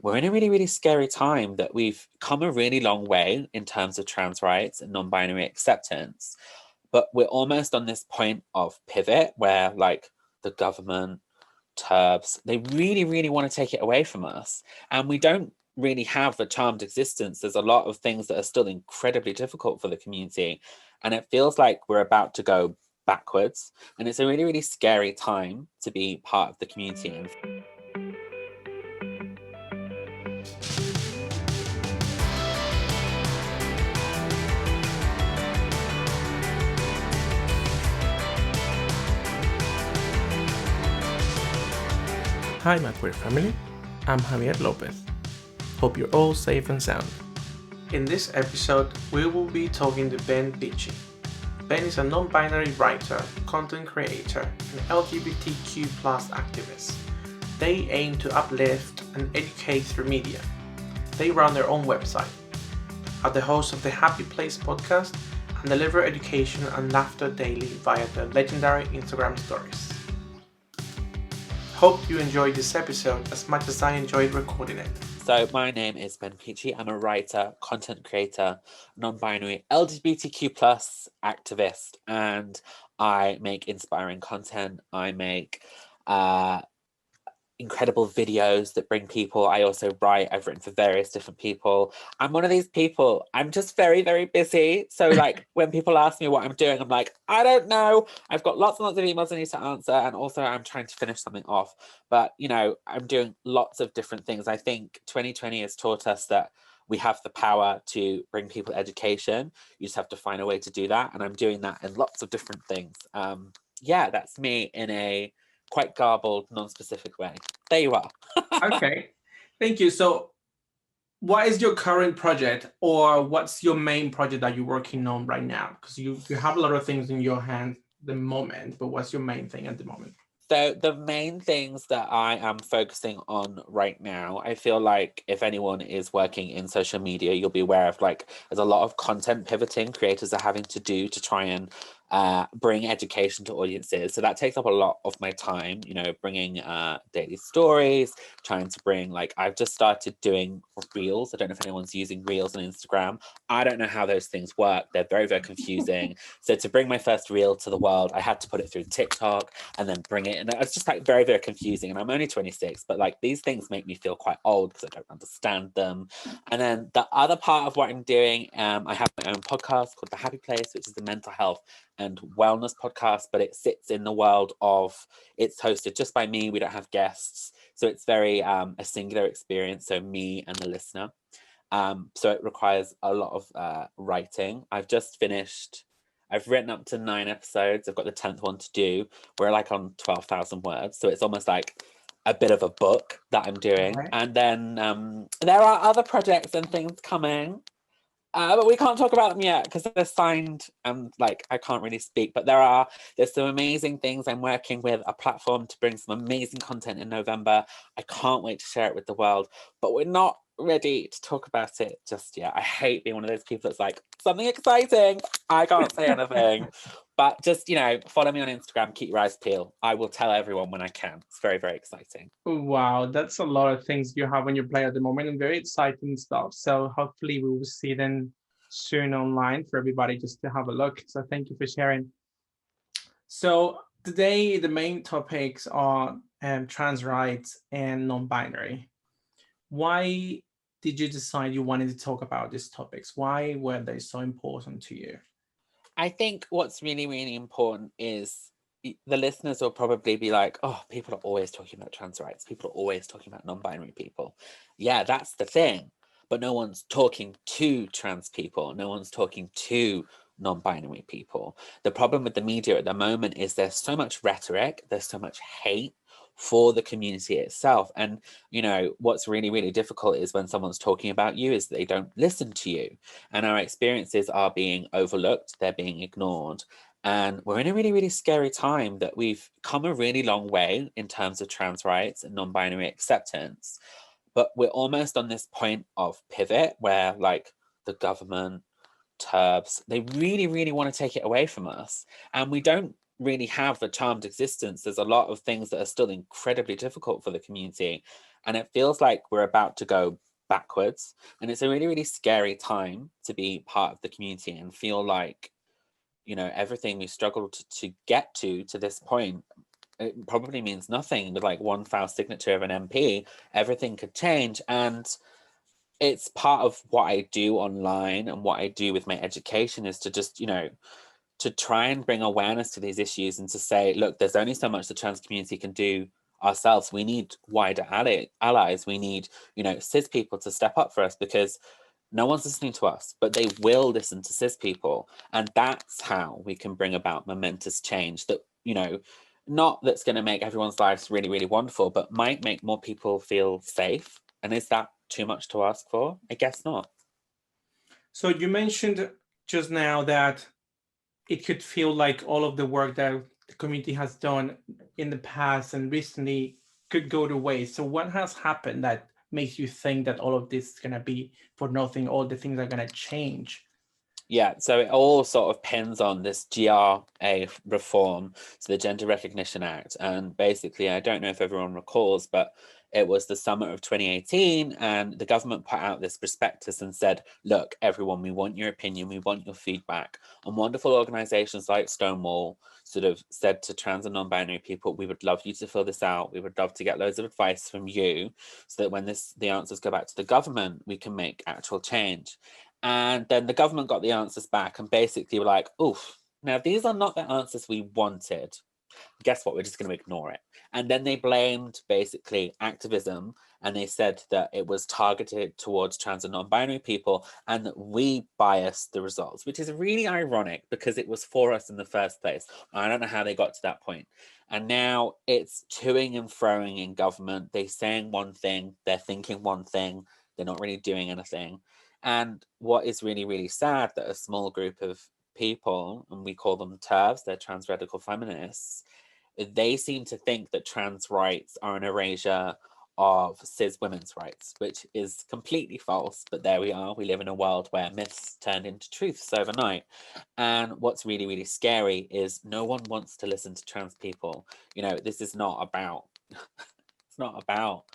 We're in a really, really scary time that we've come a really long way in terms of trans rights and non-binary acceptance. But we're almost on this point of pivot where like the government, TERBs, they really, really want to take it away from us. And we don't really have the charmed existence. There's a lot of things that are still incredibly difficult for the community. And it feels like we're about to go backwards. And it's a really, really scary time to be part of the community. Hi, my queer family. I'm Javier Lopez. Hope you're all safe and sound. In this episode, we will be talking to Ben Pechey. Ben is a non-binary writer, content creator, and LGBTQ+ activist. They aim to uplift and educate through media. They run their own website, are the host of the Happy Place podcast, and deliver education and laughter daily via their legendary Instagram stories. Hope you enjoyed this episode as much as I enjoyed recording it. So my name is Ben Pechey. I'm a writer, content creator, non-binary, LGBTQ+ activist, and I make inspiring content. I make incredible videos that bring people. I also write. I've written for various different people. I'm one of these people. I'm just very, very busy. So like when people ask me what I'm doing, I'm like, I don't know. I've got lots and lots of emails I need to answer. And also I'm trying to finish something off. But, you know, I'm doing lots of different things. I think 2020 has taught us that we have the power to bring people education. You just have to find a way to do that. And I'm doing that in lots of different things. Yeah, that's me in a quite garbled, non-specific way. There you are. Okay, thank you. So what is your current project, or what's your main project that you're working on right now? Because you have a lot of things in your hand at the moment, but what's your main thing at the moment? So the main things that I am focusing on right now, I feel like if anyone is working in social media, you'll be aware of like there's a lot of content pivoting creators are having to do to try and bring education to audiences. So that takes up a lot of my time, you know, bringing daily stories, trying to bring like I've just started doing reels. I don't know if anyone's using reels on Instagram. I don't know how those things work. They're very, very confusing. So to bring my first reel to the world, I had to put it through TikTok and then bring it. And it's just like very, very confusing. And I'm only 26, but like these things make me feel quite old because I don't understand them. And then the other part of what I'm doing, I have my own podcast called The Happy Place, which is the mental health and wellness podcast, but it sits in the world of, it's hosted just by me. We don't have guests. So it's very a singular experience. So me and the listener. So it requires a lot of writing. I've just finished, I've written up to 9 episodes. I've got the 10th one to do. We're like on 12,000 words. So it's almost like a bit of a book that I'm doing. Right. And then there are other projects and things coming. But we can't talk about them yet because they're signed and like I can't really speak. But there's some amazing things. I'm working with a platform to bring some amazing content in November. I can't wait to share it with the world. But we're not ready to talk about it just yet. I hate being one of those people that's like, something exciting. I can't say anything. But just, you know, follow me on Instagram, keep your eyes peeled. I will tell everyone when I can. It's very, very exciting. Wow, that's a lot of things you have on your plate at the moment and very exciting stuff. So hopefully we will see them soon online for everybody just to have a look. So thank you for sharing. So today the main topics are trans rights and non-binary. Why did you decide you wanted to talk about these topics? Why were they so important to you? I think what's really, really important is the listeners will probably be like, oh, people are always talking about trans rights. People are always talking about non-binary people. Yeah, that's the thing. But no one's talking to trans people. No one's talking to non-binary people. The problem with the media at the moment is there's so much rhetoric, there's so much hate for the community itself. And, you know, what's really, really difficult is when someone's talking about you is they don't listen to you. And our experiences are being overlooked, they're being ignored. And we're in a really, really scary time that we've come a really long way in terms of trans rights and non-binary acceptance. But we're almost on this point of pivot where like the government, TERBs, they really, really want to take it away from us. And we don't really have the charmed existence. There's a lot of things that are still incredibly difficult for the community. And it feels like we're about to go backwards. And it's a really, really scary time to be part of the community and feel like, you know, everything we struggled to get to this point, it probably means nothing. With like one foul signature of an MP, everything could change. And it's part of what I do online and what I do with my education is to just, you know, to try and bring awareness to these issues and to say, look, there's only so much the trans community can do ourselves. We need wider allies. We need, you know, cis people to step up for us, because no one's listening to us, but they will listen to cis people. And that's how we can bring about momentous change that, you know, not that's going to make everyone's lives really, really wonderful, but might make more people feel safe. And is that too much to ask for? I guess not. So you mentioned just now that it could feel like all of the work that the community has done in the past and recently could go to waste. So what has happened that makes you think that all of this is going to be for nothing, all the things are going to change? Yeah, so it all sort of pins on this GRA reform, so the Gender Recognition Act. And basically, I don't know if everyone recalls, but it was the summer of 2018, and the government put out this prospectus and said, look, everyone, we want your opinion, we want your feedback. And wonderful organizations like Stonewall sort of said to trans and non-binary people, we would love you to fill this out. We would love to get loads of advice from you so that when the answers go back to the government, we can make actual change. And then the government got the answers back and basically were like, oof, now these are not the answers we wanted. Guess what? We're just going to ignore it. And then they blamed basically activism, and they said that it was targeted towards trans and non-binary people and that we biased the results, which is really ironic because it was for us in the first place. I don't know how they got to that point. And now it's toing and froing in government. They're saying one thing, they're thinking one thing, they're not really doing anything. And what is really, really sad that a small group of people, and we call them TERFs, they're trans radical feminists, they seem to think that trans rights are an erasure of cis women's rights, which is completely false. But there we are. We live in a world where myths turned into truths overnight. And what's really, really scary is no one wants to listen to trans people. You know, this is not about, it's not about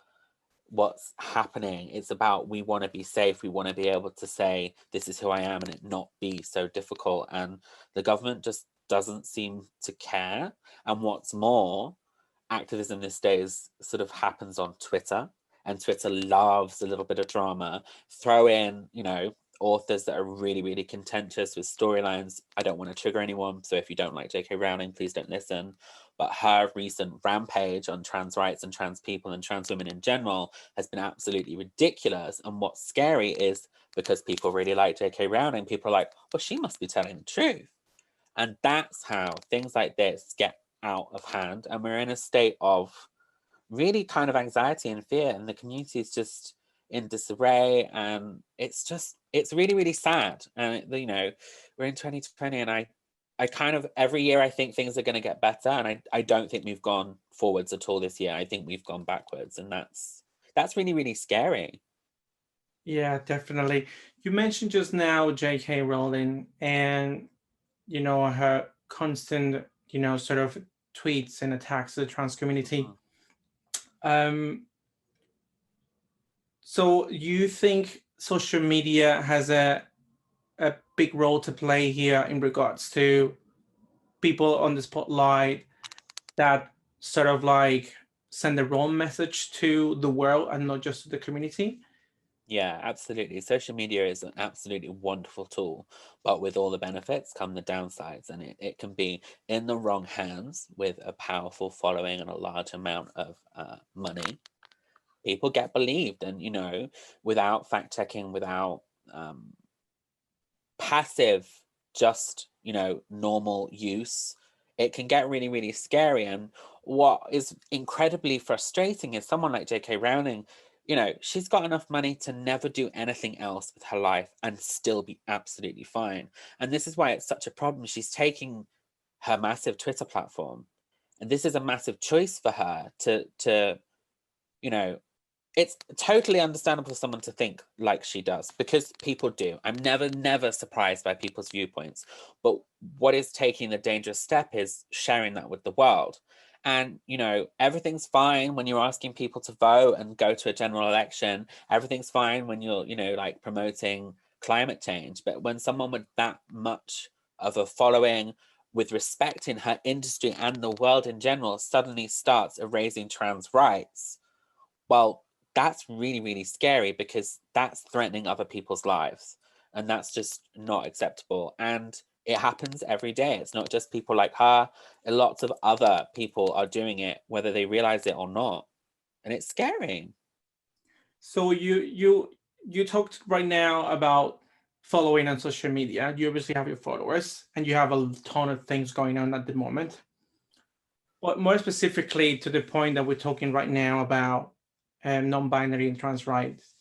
what's happening. It's about, we want to be safe, we want to be able to say this is who I am and it not be so difficult. And the government just doesn't seem to care. And what's more, activism these days sort of happens on Twitter, and Twitter loves a little bit of drama. Throw in, you know, authors that are really, really contentious with storylines. I don't want to trigger anyone, so if you don't like J.K. Rowling, please don't listen. But her recent rampage on trans rights and trans people and trans women in general has been absolutely ridiculous. And what's scary is because people really like J.K. Rowling, people are like, well, she must be telling the truth. And that's how things like this get out of hand. And we're in a state of really kind of anxiety and fear, and the community is just in disarray. And it's really, really sad. And, you know, we're in 2020, and I kind of, every year I think things are going to get better. And I don't think we've gone forwards at all this year. I think we've gone backwards. And that's really, really scary. Yeah, definitely. You mentioned just now J.K. Rowling and, you know, her constant, you know, sort of tweets and attacks the trans community. So you think social media has a big role to play here in regards to people on the spotlight that sort of like send the wrong message to the world and not just to the community? Yeah, absolutely. Social media is an absolutely wonderful tool, but with all the benefits come the downsides, and it can be in the wrong hands with a powerful following and a large amount of money. People get believed, and, you know, without fact checking, without passive, just, you know, normal use, it can get really, really scary. And what is incredibly frustrating is someone like J.K. Rowling, you know, she's got enough money to never do anything else with her life and still be absolutely fine. And this is why it's such a problem. She's taking her massive Twitter platform, and this is a massive choice for her to, you know, it's totally understandable for someone to think like she does, because people do. I'm never surprised by people's viewpoints. But what is taking the dangerous step is sharing that with the world. And, you know, everything's fine when you're asking people to vote and go to a general election. Everything's fine when you're, you know, like promoting climate change. But when someone with that much of a following, with respect in her industry and the world in general, suddenly starts erasing trans rights, well, that's really, really scary, because that's threatening other people's lives. And that's just not acceptable. And it happens every day. It's not just people like her. Lots of other people are doing it, whether they realize it or not. And it's scary. So you talked right now about following on social media. You obviously have your followers, and you have a ton of things going on at the moment. But more specifically, to the point that we're talking right now about non-binary and trans rights,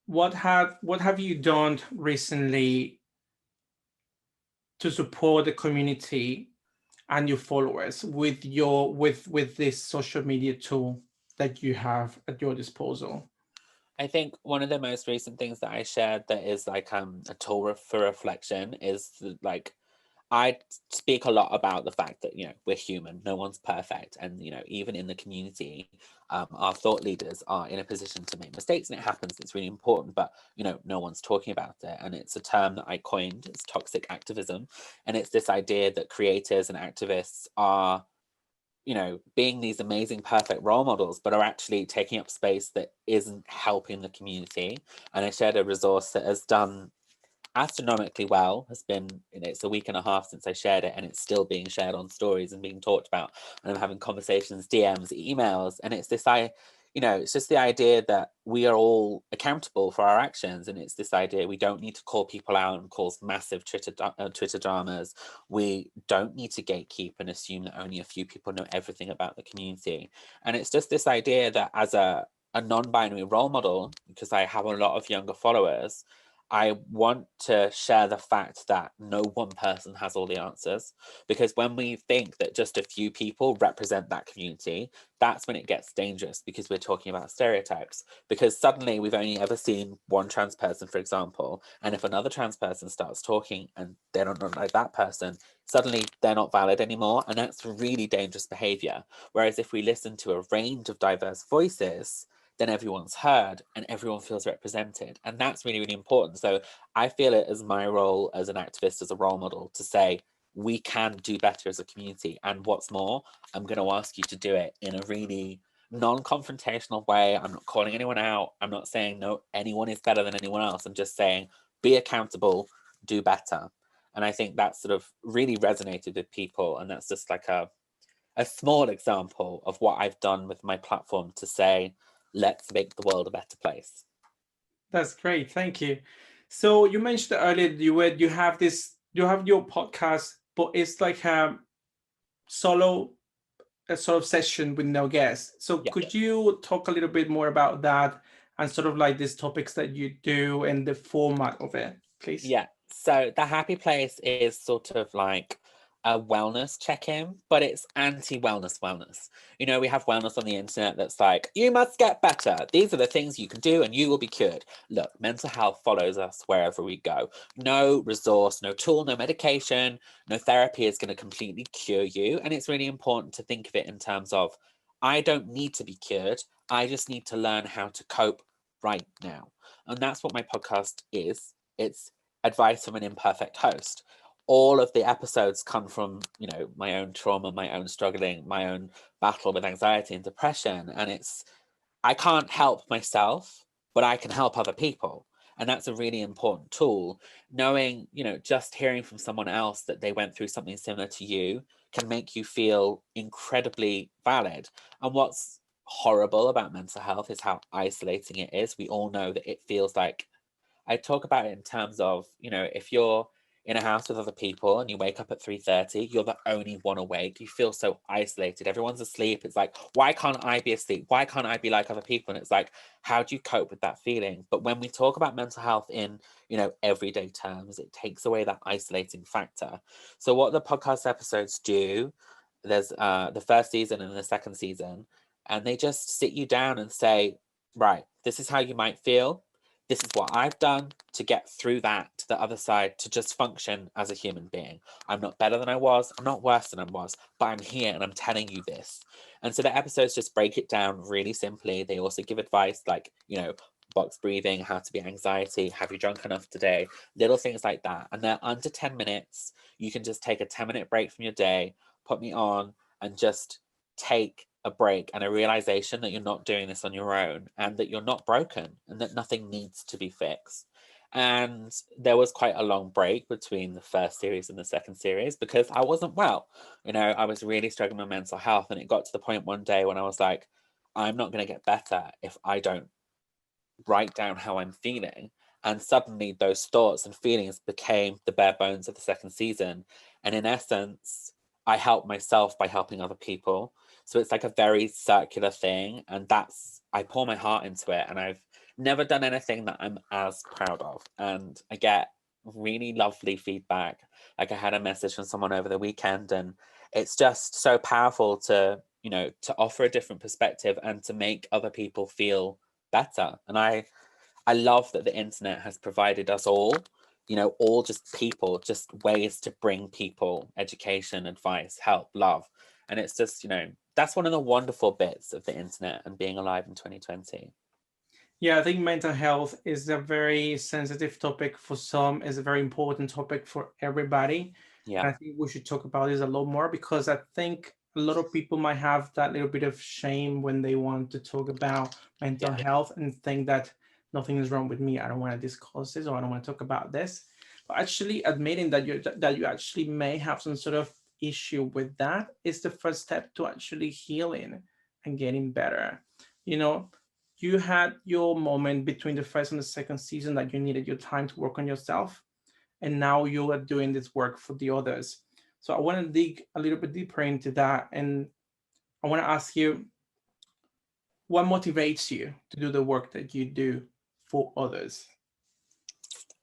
what have you done recently to support the community and your followers with this social media tool that you have at your disposal? I think one of the most recent things that I shared that is like a tool for reflection is like, I speak a lot about the fact that, you know, we're human, no one's perfect. And, you know, even in the community, our thought leaders are in a position to make mistakes, and it happens. It's really important, but, you know, no one's talking about it. And it's a term that I coined, it's toxic activism. And it's this idea that creators and activists are, you know, being these amazing, perfect role models, but are actually taking up space that isn't helping the community. And I shared a resource that has done astronomically well. Has been, you know, it's a week and a half since I shared it, and it's still being shared on stories and being talked about, and I'm having conversations, DMs, emails. And it's this, you know, it's just the idea that we are all accountable for our actions. And it's this idea we don't need to call people out and cause massive Twitter dramas. We don't need to gatekeep and assume that only a few people know everything about the community. And it's just this idea that as a non-binary role model, because I have a lot of younger followers, I want to share the fact that no one person has all the answers. Because when we think that just a few people represent that community, that's when it gets dangerous, because we're talking about stereotypes. Because suddenly we've only ever seen one trans person, for example, and if another trans person starts talking and they don't look like that person, suddenly they're not valid anymore. And that's really dangerous behavior. Whereas if we listen to a range of diverse voices, then everyone's heard and everyone feels represented. And that's really, really important. So I feel it as my role as an activist, as a role model, to say we can do better as a community. And what's more, I'm going to ask you to do it in a really non-confrontational way. I'm not calling anyone out. I'm not saying no, anyone is better than anyone else. I'm just saying be accountable, do better. And I think that sort of really resonated with people. And that's just like a small example of what I've done with my platform to say, let's make the world a better place. That's great, thank you. So you mentioned earlier you have your podcast, but it's like a sort of session with no guests. So Yeah. could you talk a little bit more about that, and sort of like these topics that you do and the format of it, please? Yeah. So the happy place is sort of like a wellness check-in, but it's anti-wellness. You know, we have wellness on the internet that's like, you must get better. These are the things you can do and you will be cured. Look, mental health follows us wherever we go. No resource, no tool, no medication, no therapy is going to completely cure you. And it's really important to think of it in terms of, I don't need to be cured. I just need to learn how to cope right now. And that's what my podcast is. It's advice from an imperfect host. All of the episodes come from, you know, my own trauma, my own struggling, my own battle with anxiety and depression. And it's, I can't help myself, but I can help other people. And that's a really important tool. Knowing, you know, just hearing from someone else that they went through something similar to you can make you feel incredibly valid. And what's horrible about mental health is how isolating it is. We all know that it feels like, I talk about it in terms of, you know, if you're in a house with other people and you wake up at 3:30, you're the only one awake. You feel so isolated. Everyone's asleep. It's like, why can't I be asleep? Why can't I be like other people? And it's like, how do you cope with that feeling? But when we talk about mental health in, you know, everyday terms, it takes away that isolating factor. So what the podcast episodes do, there's the first season and the second season, and they just sit you down and say, right, this is how you might feel. this is what I've done to get through that to the other side, to just function as a human being. I'm not better than I was, I'm not worse than I was, but I'm here and I'm telling you this. And so the episodes just break it down really simply. They also give advice like, you know, box breathing, how to beat anxiety, have you drunk enough today, little things like that. And they're under 10 minutes. You can just take a 10-minute break from your day, put me on, and just take a break and a realization that you're not doing this on your own and that you're not broken and that nothing needs to be fixed. And there was quite a long break between the first series and the second series because I wasn't well. You know, I was really struggling with mental health. And it got to the point one day when I was like, I'm not going to get better if I don't write down how I'm feeling. And suddenly those thoughts and feelings became the bare bones of the second season. And in essence, I help myself by helping other people. So it's like a very circular thing. And I pour my heart into it. And I've never done anything that I'm as proud of. And I get really lovely feedback. Like I had a message from someone over the weekend, and it's just so powerful to, you know, to offer a different perspective and to make other people feel better. And I love that the internet has provided us all, you know, all just people, just ways to bring people education, advice, help, love. And it's just, you know, that's one of the wonderful bits of the internet and being alive in 2020. Yeah, I think mental health is a very sensitive topic for some, is a very important topic for everybody. Yeah. And I think we should talk about this a lot more because I think a lot of people might have that little bit of shame when they want to talk about mental Yeah. health and think that nothing is wrong with me. I don't want to discuss this or I don't want to talk about this. But actually admitting that you actually may have some sort of issue with that is the first step to actually healing and getting better. You know, you had your moment between the first and the second season that you needed your time to work on yourself, and now you are doing this work for the others. So I want to dig a little bit deeper into that, and I want to ask you, what motivates you to do the work that you do for others?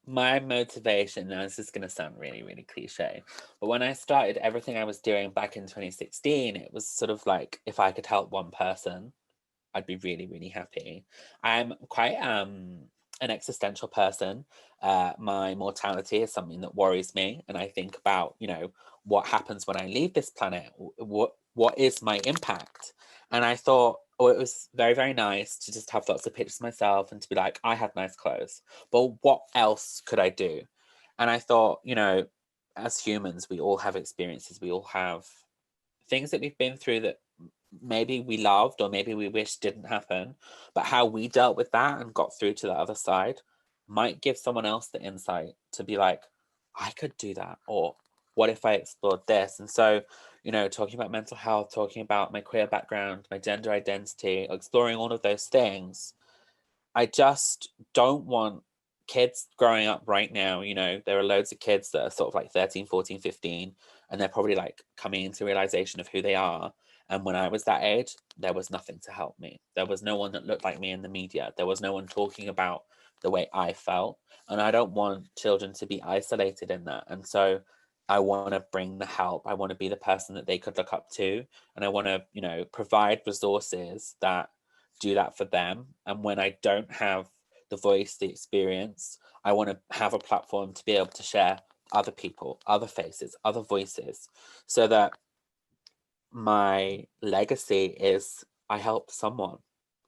My motivation, now this is going to sound really, really cliche, but when I started everything I was doing back in 2016, it was sort of like if I could help one person, I'd be really, really happy. I'm quite an existential person. My mortality is something that worries me, and I think about, you know, what happens when I leave this planet. What is my impact? And I thought, oh, it was very, very nice to just have lots of pictures of myself and to be like, I had nice clothes, but what else could I do? And I thought, you know, as humans, we all have experiences. We all have things that we've been through that maybe we loved or maybe we wish didn't happen, but how we dealt with that and got through to the other side might give someone else the insight to be like, I could do that, or what if I explored this? And so, you know, talking about mental health, talking about my queer background, my gender identity, exploring all of those things, I just don't want kids growing up right now. You know, there are loads of kids that are sort of like 13, 14, 15, and they're probably like coming into realization of who they are. And when I was that age, there was nothing to help me. There was no one that looked like me in the media. There was no one talking about the way I felt. And I don't want children to be isolated in that. And so I want to bring the help. I want to be the person that they could look up to. And I want to, you know, provide resources that do that for them. And when I don't have the voice, the experience, I want to have a platform to be able to share other people, other faces, other voices, so that my legacy is I help someone.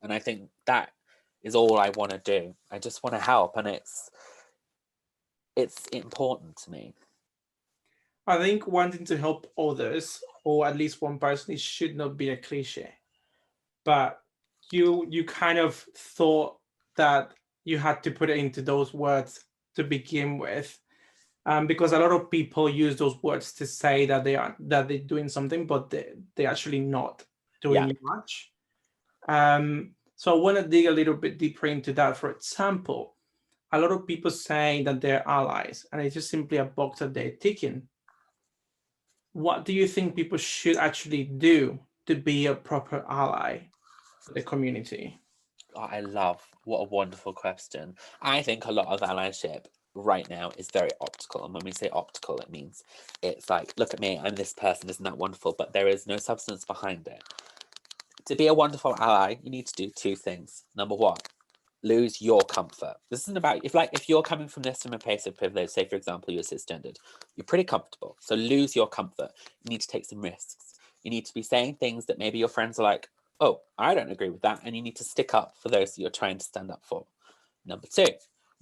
And I think that is all I want to do. I just want to help, and it's important to me. I think wanting to help others, or at least one person, it should not be a cliche. But you kind of thought that you had to put it into those words to begin with, because a lot of people use those words to say that they're doing something, but they're actually not Yeah. doing much. So I want to dig a little bit deeper into that. For example, a lot of people say that they're allies, and it's just simply a box that they're ticking. What do you think people should actually do to be a proper ally for the community? I love, what a wonderful question. I think a lot of allyship right now is very optical. And when we say optical, it means it's like, look at me, I'm this person, isn't that wonderful? But there is no substance behind it. To be a wonderful ally, you need to do two things. Number one, lose your comfort. This isn't about, if you're coming from this from a place of privilege, say for example you're cisgendered, you're pretty comfortable, so lose your comfort. You need to take some risks. You need to be saying things that maybe your friends are like, oh, I don't agree with that, and you need to stick up for those that you're trying to stand up for. Number two,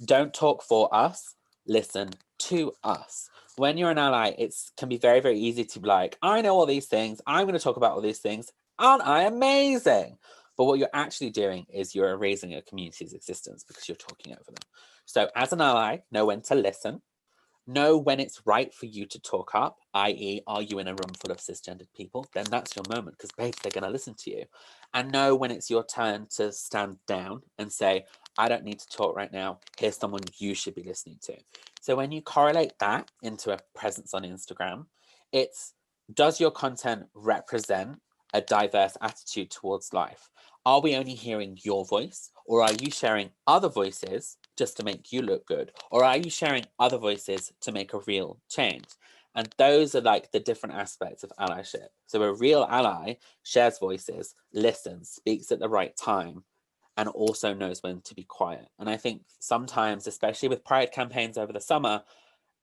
don't talk for us, listen to us. When you're an ally, it can be very, very easy to be like, I know all these things, I'm going to talk about all these things, aren't I amazing? But what you're actually doing is you're erasing a community's existence because you're talking over them. So as an ally, know when to listen, know when it's right for you to talk up, i.e., are you in a room full of cisgendered people? Then that's your moment, because babes, they're going to listen to you. And know when it's your turn to stand down and say, I don't need to talk right now. Here's someone you should be listening to. So when you correlate that into a presence on Instagram, it's, does your content represent a diverse attitude towards life? Are we only hearing your voice, or are you sharing other voices just to make you look good? Or are you sharing other voices to make a real change? And those are like the different aspects of allyship. So a real ally shares voices, listens, speaks at the right time, and also knows when to be quiet. And I think sometimes, especially with pride campaigns over the summer,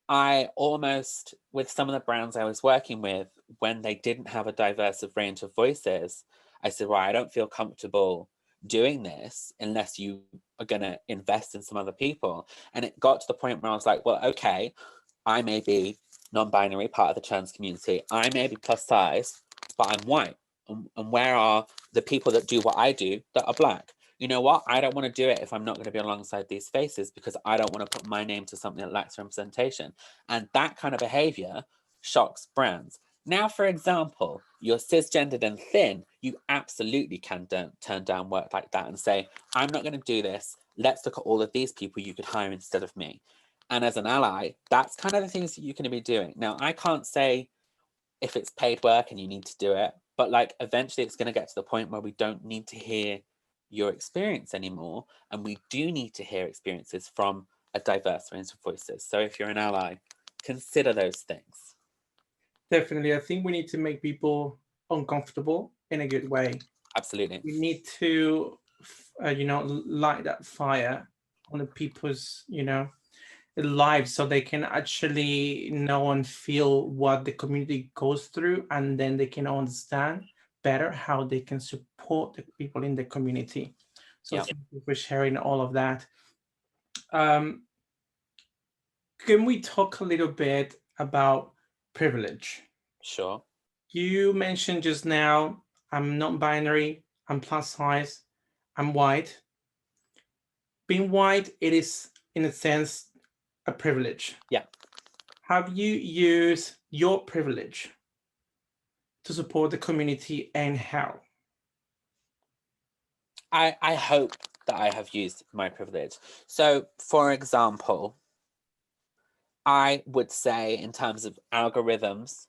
I almost, with some of the brands I was working with, when they didn't have a diverse range of voices, I said, well, I don't feel comfortable doing this unless you are going to invest in some other people. And it got to the point where I was like, well, okay, I may be non-binary, part of the trans community. I may be plus size, but I'm white. And where are the people that do what I do that are Black? You know what? I don't want to do it if I'm not going to be alongside these faces, because I don't want to put my name to something that lacks representation. And that kind of behavior shocks brands. Now, for example, you're cisgendered and thin, you absolutely can turn down work like that and say, I'm not going to do this. Let's look at all of these people you could hire instead of me. And as an ally, that's kind of the things that you can be doing. Now, I can't say if it's paid work and you need to do it, but like eventually it's going to get to the point where we don't need to hear your experience anymore, and we do need to hear experiences from a diverse range of voices. So if you're an ally, consider those things. Definitely. I think we need to make people uncomfortable in a good way. Absolutely. We need to, light that fire on the people's, lives, so they can actually know and feel what the community goes through, and then they can understand better how they can support the people in the community. So Yeah. thank you for sharing all of that. Can we talk a little bit about privilege? Sure. You mentioned just now, I'm non-binary, I'm plus size, I'm white. Being white, it is, in a sense, a privilege. Yeah. Have you used your privilege to support the community, and how? I hope that I have used my privilege. So, for example, I would say in terms of algorithms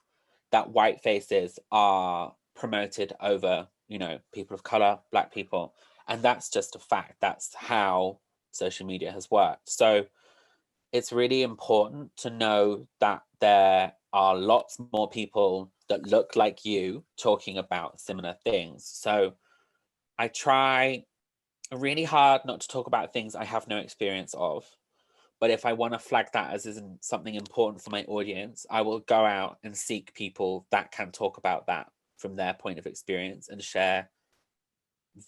that white faces are promoted over, people of color, Black people. And that's just a fact. That's how social media has worked. So it's really important to know that there are lots more people that look like you talking about similar things. So I try really hard not to talk about things I have no experience of. But if I want to flag that as isn't something important for my audience, I will go out and seek people that can talk about that from their point of experience and share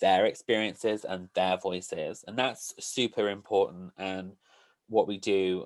their experiences and their voices. And that's super important. And what we do,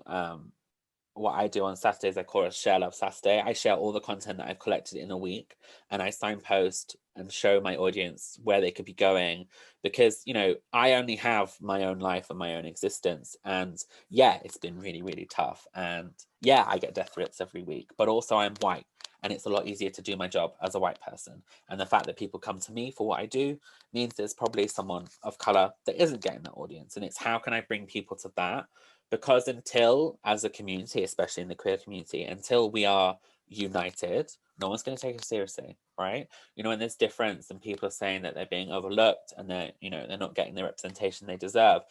what I do on Saturdays, I call it Share Love Saturday. I share all the content that I've collected in a week, and I signpost and show my audience where they could be going, because, I only have my own life and my own existence. And yeah, it's been really, really tough. And yeah, I get death threats every week, but also I'm white, and it's a lot easier to do my job as a white person. And the fact that people come to me for what I do means there's probably someone of color that isn't getting that audience. And it's how can I bring people to that? Because until, as a community, especially in the queer community, until we are united, no one's going to take us seriously, right? When there's difference and people are saying that they're being overlooked and they're not getting the representation they deserve,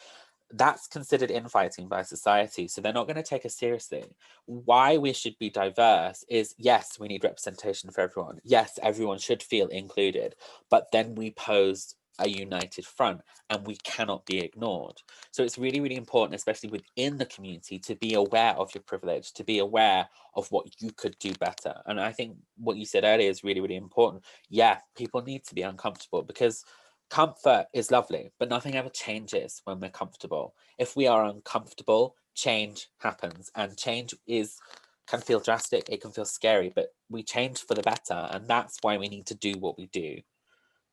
that's considered infighting by society. So they're not going to take us seriously. Why we should be diverse is, yes, we need representation for everyone. Yes, everyone should feel included. But then we pose a united front, and we cannot be ignored. So it's really, really important, especially within the community, to be aware of your privilege, to be aware of what you could do better. And I think what you said earlier is really, really important. Yeah, people need to be uncomfortable, because comfort is lovely, but nothing ever changes when we're comfortable. If we are uncomfortable, change happens, and change can feel drastic, it can feel scary, but we change for the better, and that's why we need to do what we do.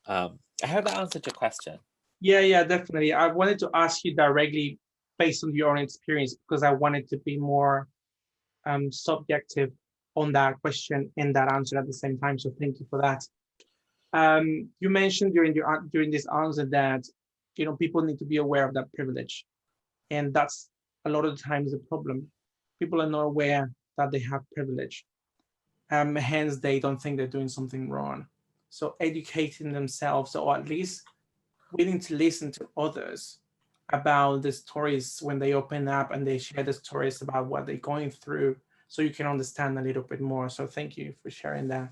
I hope that answered your question. Yeah, definitely. I wanted to ask you directly based on your own experience, because I wanted to be more subjective on that question and that answer at the same time. So thank you for that. You mentioned during this answer that people need to be aware of that privilege, and that's a lot of the times the problem. People are not aware that they have privilege, hence they don't think they're doing something wrong. So educating themselves, or at least willing to listen to others about the stories when they open up and they share the stories about what they're going through, so you can understand a little bit more. So thank you for sharing that.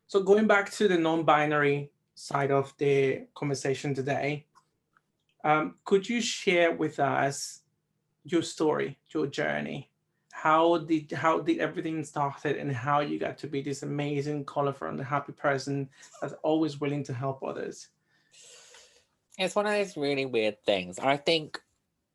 So going back to the non-binary side of the conversation today, could you share with us your story, your journey? How did everything started, and how you got to be this amazing, colorful, and happy person that's always willing to help others? It's one of those really weird things. I think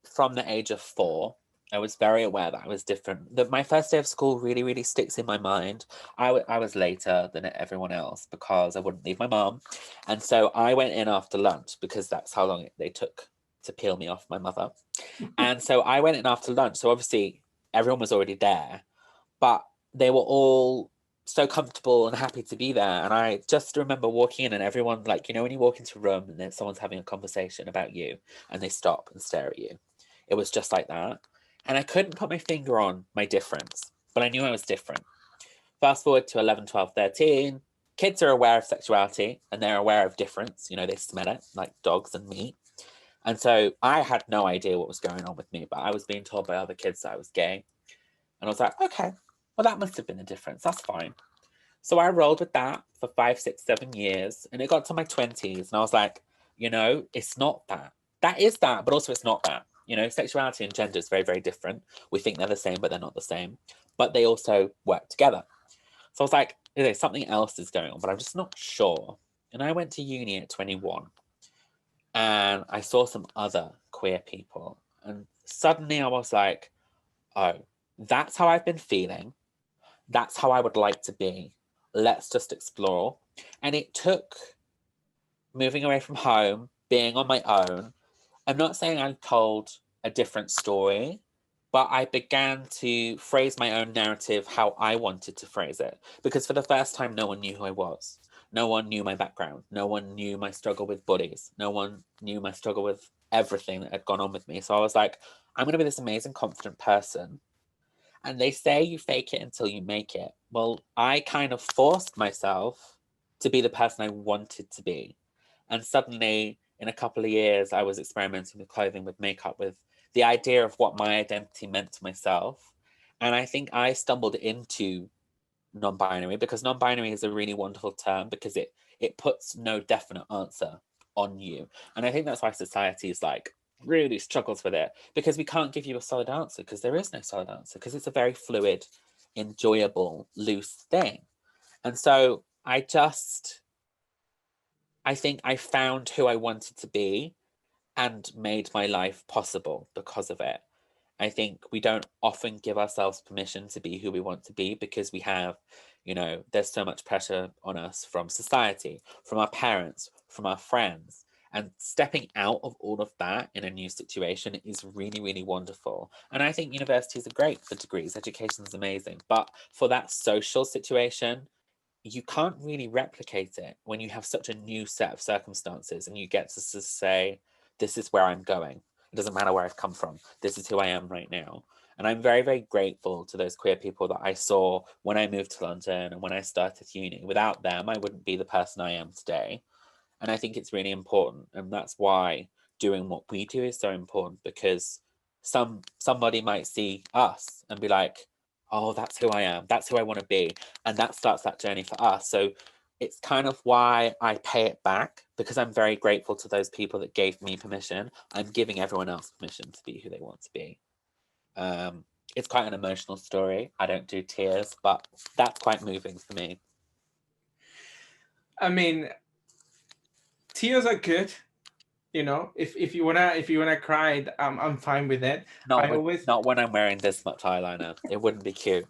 from the age of 4, I was very aware that I was different. My first day of school really, really sticks in my mind. I was later than everyone else because I wouldn't leave my mom. And so I went in after lunch, because that's how long they took to peel me off my mother. And so I went in after lunch. So obviously everyone was already there, but they were all so comfortable and happy to be there. And I just remember walking in, and everyone, like, when you walk into a room and then someone's having a conversation about you and they stop and stare at you. It was just like that. And I couldn't put my finger on my difference, but I knew I was different. Fast forward to 11, 12, 13. Kids are aware of sexuality and they're aware of difference. They smell it like dogs and meat. And so I had no idea what was going on with me, but I was being told by other kids that I was gay. And I was like, okay, well, that must have been a difference. That's fine. So I rolled with that for 5, 6, 7 years. And it got to my 20s. And I was like, it's not that. That is that, but also it's not that. Sexuality and gender is very, very different. We think they're the same, but they're not the same. But they also work together. So I was like, something else is going on, but I'm just not sure. And I went to uni at 21. And I saw some other queer people. And suddenly I was like, oh, that's how I've been feeling. That's how I would like to be. Let's just explore. And it took moving away from home, being on my own. I'm not saying I told a different story, but I began to phrase my own narrative how I wanted to phrase it. Because for the first time, no one knew who I was. No one knew my background. No one knew my struggle with bullies. No one knew my struggle with everything that had gone on with me. So I was like, I'm going to be this amazing, confident person. And they say you fake it until you make it. Well, I kind of forced myself to be the person I wanted to be. And suddenly, in a couple of years, I was experimenting with clothing, with makeup, with the idea of what my identity meant to myself. And I think I stumbled into non-binary, because non-binary is a really wonderful term, because it puts no definite answer on you. And I think that's why society is like really struggles with it, because we can't give you a solid answer, because there is no solid answer, because it's a very fluid, enjoyable, loose thing. And so I think I found who I wanted to be and made my life possible because of it. I think we don't often give ourselves permission to be who we want to be, because we have, there's so much pressure on us from society, from our parents, from our friends. And stepping out of all of that in a new situation is really, really wonderful. And I think universities are great for degrees. Education is amazing. But for that social situation, you can't really replicate it when you have such a new set of circumstances and you get to say, this is where I'm going. It doesn't matter where I've come from. This is who I am right now. And I'm very, very grateful to those queer people that I saw when I moved to London and when I started uni. Without them, I wouldn't be the person I am today. And I think it's really important. And that's why doing what we do is so important, because somebody might see us and be like, oh, that's who I am. That's who I want to be. And that starts that journey for us. So it's kind of why I pay it back, because I'm very grateful to those people that gave me permission. I'm giving everyone else permission to be who they want to be. It's quite an emotional story. I don't do tears, but that's quite moving for me. I mean, tears are good. If you wanna cry, I'm fine with it. Not when I'm wearing this much eyeliner. It wouldn't be cute.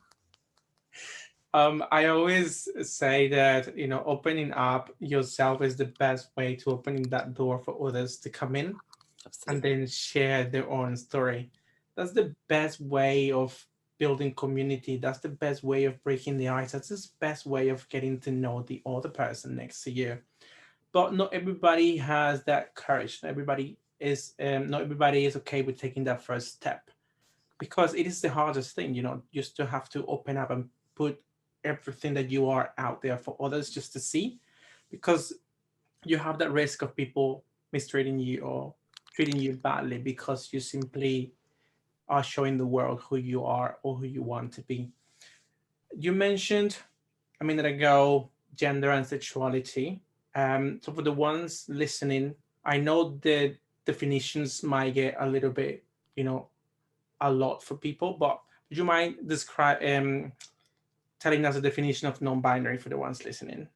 I always say that opening up yourself is the best way to opening that door for others to come in. Absolutely. And then share their own story. That's the best way of building community. That's the best way of breaking the ice. That's the best way of getting to know the other person next to you. But not everybody has that courage. Not everybody is okay with taking that first step, because it is the hardest thing. Just to have to open up and put everything that you are out there for others just to see, because you have that risk of people mistreating you or treating you badly because you simply are showing the world who you are or who you want to be. You mentioned a minute ago gender and sexuality. So for the ones listening, I know the definitions might get a little bit, a lot for people, but would you mind telling us a definition of non-binary for the ones listening?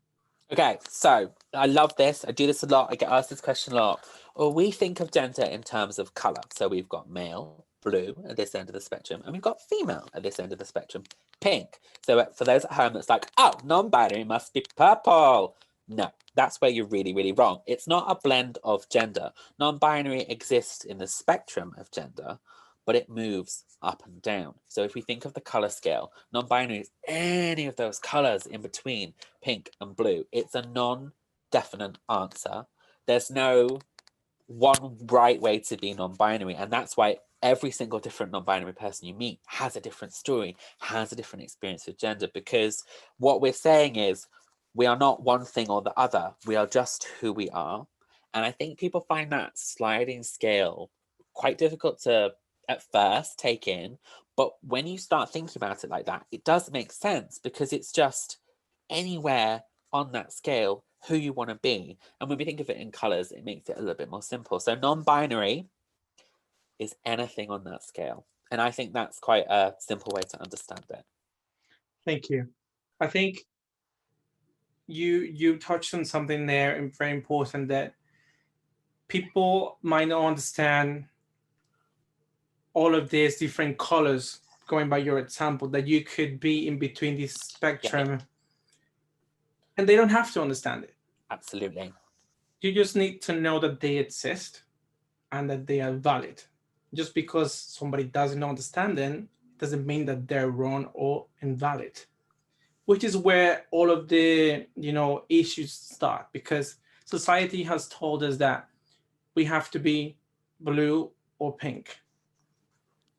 Okay, so I love this. I do this a lot. I get asked this question a lot. Well, we think of gender in terms of color. So we've got male, blue at this end of the spectrum, and we've got female at this end of the spectrum, pink. So for those at home, it's like, oh, non-binary must be purple. No, that's where you're really, really wrong. It's not a blend of gender. Non-binary exists in the spectrum of gender, but it moves up and down. So if we think of the color scale, non-binary is any of those colors in between pink and blue. It's a non-definite answer. There's no one right way to be non-binary, and that's why every single different non-binary person you meet has a different story, has a different experience with gender, because what we're saying is we are not one thing or the other. We are just who we are. And I think people find that sliding scale quite difficult to at first take in, but when you start thinking about it like that, it does make sense, because it's just anywhere on that scale who you want to be. And when we think of it in colors, it makes it a little bit more simple. So non-binary is anything on that scale, and I think that's quite a simple way to understand it. Thank you. I think you touched on something there and very important, that people might not understand all of these different colors, going by your example, that you could be in between this spectrum. Yeah. And they don't have to understand it. Absolutely. You just need to know that they exist and that they are valid. Just because somebody doesn't understand them doesn't mean that they're wrong or invalid, which is where all of the issues start, because society has told us that we have to be blue or pink.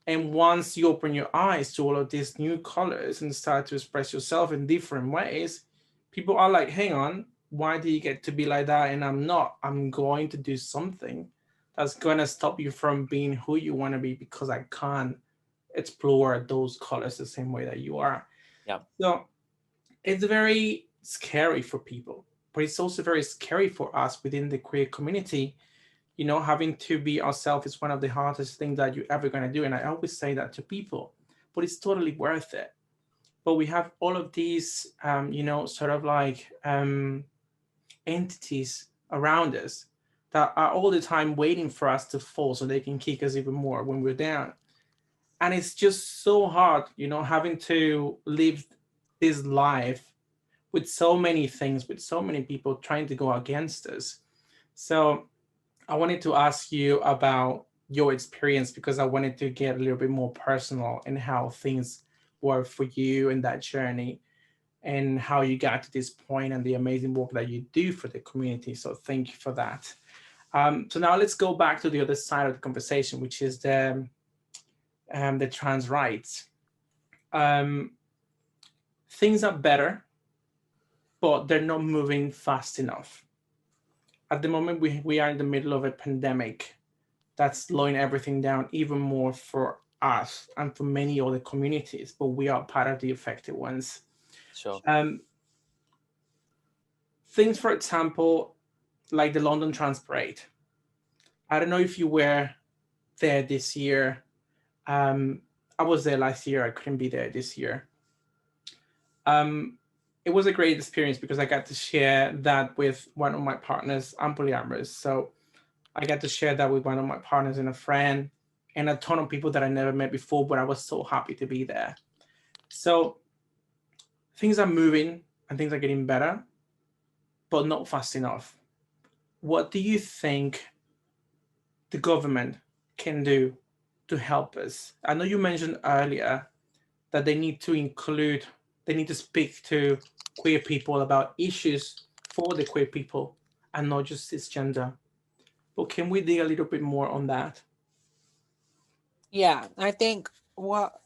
And once you open your eyes to all of these new colors and start to express yourself in different ways, people are like, hang on, why do you get to be like that and I'm not? I'm going to do something that's going to stop you from being who you want to be, because I can't explore those colors the same way that you are. Yeah. So it's very scary for people, but it's also very scary for us within the queer community. Having to be ourselves is one of the hardest things that you're ever going to do. And I always say that to people, but it's totally worth it. But we have all of these, sort of like entities around us that are all the time waiting for us to fall so they can kick us even more when we're down. And it's just so hard, having to live this life with so many things, with so many people trying to go against us. So I wanted to ask you about your experience, because I wanted to get a little bit more personal in how things were for you in that journey and how you got to this point and the amazing work that you do for the community. So thank you for that. So now let's go back to the other side of the conversation, which is the trans rights. Things are better, but they're not moving fast enough. At the moment, we are in the middle of a pandemic that's slowing everything down even more for us and for many other communities, but we are part of the affected ones. Sure. things, for example, like the London Trans Parade. I don't know if you were there this year. I was there last year. I couldn't be there this year. It was a great experience because I got to share that with one of my partners. I'm polyamorous, so I got to share that with one of my partners and a friend and a ton of people that I never met before, but I was so happy to be there. So things are moving and things are getting better, but not fast enough. What do you think the government can do to help us? I know you mentioned earlier that they need to speak to queer people about issues for the queer people and not just cisgender. But can we dig a little bit more on that? Yeah, I think what,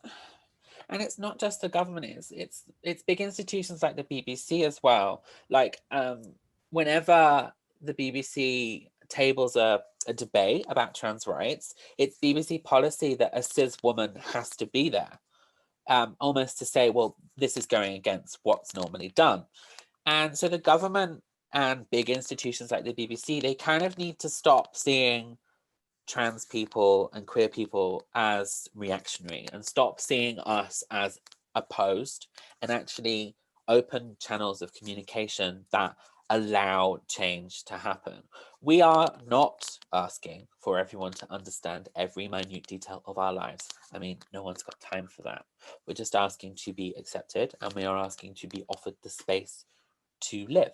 and it's not just the government, it's big institutions like the BBC as well. Like whenever the BBC tables a debate about trans rights, it's BBC policy that a cis woman has to be there, almost to say, well, this is going against what's normally done. And so the government and big institutions like the BBC, they kind of need to stop seeing trans people and queer people as reactionary and stop seeing us as opposed, and actually open channels of communication that allow change to happen. We are not asking for everyone to understand every minute detail of our lives. I mean, no one's got time for that. We're just asking to be accepted, and we are asking to be offered the space to live.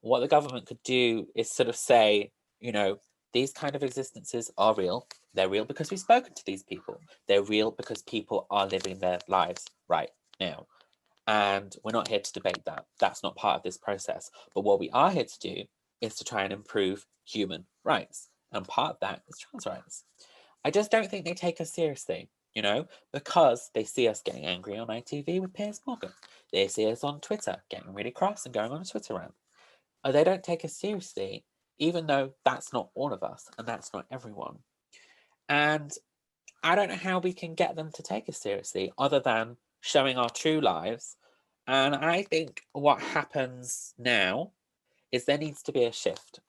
What the government could do is sort of say, you know, these kind of existences are real. They're real because we've spoken to these people. They're real because people are living their lives right now. And we're not here to debate that. That's not part of this process. But what we are here to do is to try and improve human rights. And part of that is trans rights. I just don't think they take us seriously, you know, because they see us getting angry on ITV with Piers Morgan. They see us on Twitter getting really cross and going on a Twitter rant. They don't take us seriously, even though that's not all of us and that's not everyone. And I don't know how we can get them to take us seriously other than showing our true lives. And I think what happens now is there needs to be a shift.